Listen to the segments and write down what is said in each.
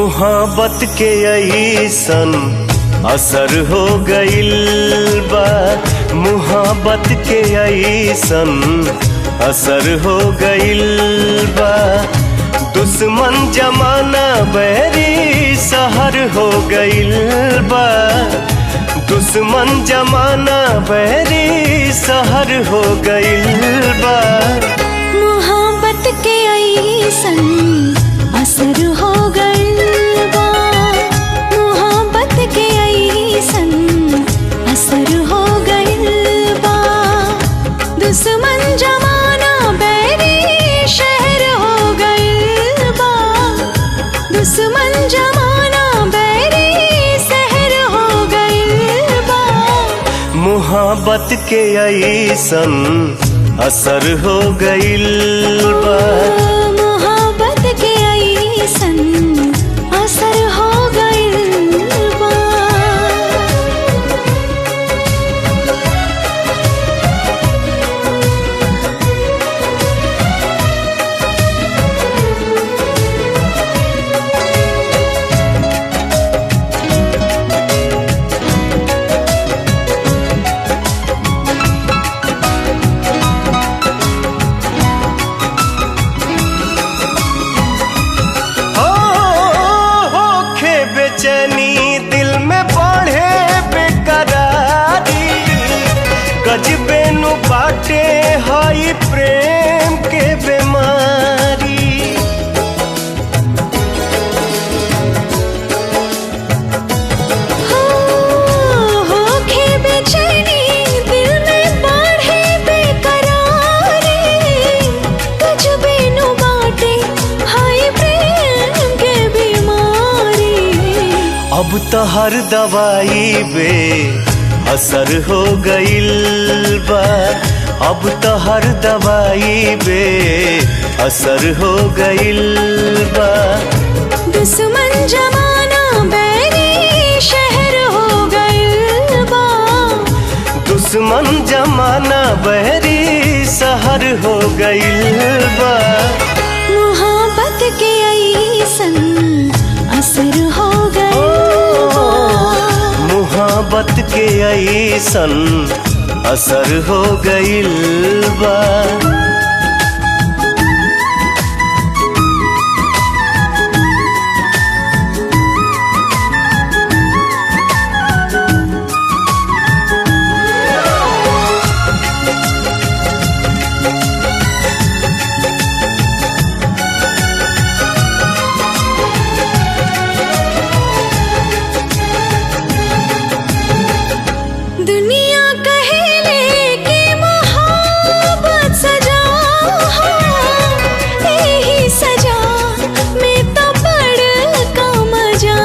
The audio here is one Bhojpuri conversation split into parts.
मुहब्बत के अइसन असर हो गइल बा। मुहब्बत के अइसन असर हो गइल बा। दुश्मन जमाना बैरी सहर हो गइल बा। दुश्मन जमाना बैरी सहर हो गइल बा। मुहब्बत के अइसन असर हो गइल बा। मुहब्बत के अइसन असर हो गइल बा। दुश्मन जमाना बैरी शहर हो गइल बा। दुश्मन जमाना बैरी शहर हो गइल बा। मुहब्बत के अइसन असर हो गइल बा। मुहब्बत के अइसन असर हो गइल बा। बेचैनी दिल में बढ़े बेकरारी। गजबे नु बाटे हई प्रेम के बीमारी। होखे बेचैनी दिल में बढ़े बेकरारी। गजबे नु बाटे हई प्रेम के बीमारी। अब तो हर दवाई बे असर हो गइल बा। अब तो हर दवाई बे असर हो गइल बा। दुश्मन जमाना बैरी शहर हो गइल बा। दुश्मन जमाना बहरी सहर हो गइल बा। मुहब्बत के अइसन असर हो गइल बा। मुहब्बत के अइसन असर हो गइल बा। दुनिया कहेले कि मोहब्बत सजा है। यही सजा में तो बड़का मजा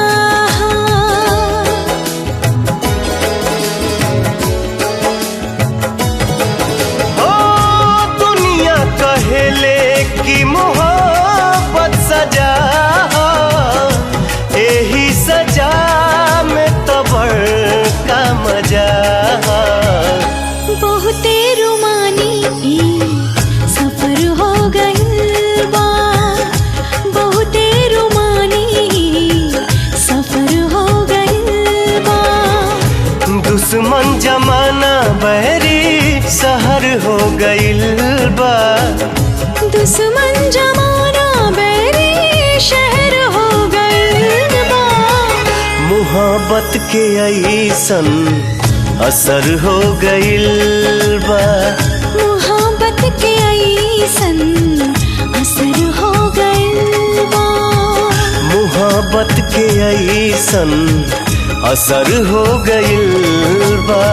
ओ दुनिया कहेले कि मोहब्बत सजा। यही सजा में तो बड़का मजा। बहुते रुमानी सफर हो गइल बा। बहुते रुमानी सफर हो गइल बा। दुश्मन जमाना बहरी सहर हो गइल बा। दुश्मन जमाना बैरी शहर हो गइल बा। मुहब्बत के अइसन असर हो गइल बा। मुहब्बत के अइसन असर हो गइल बा। मुहब्बत के अइसन असर हो गइल बा।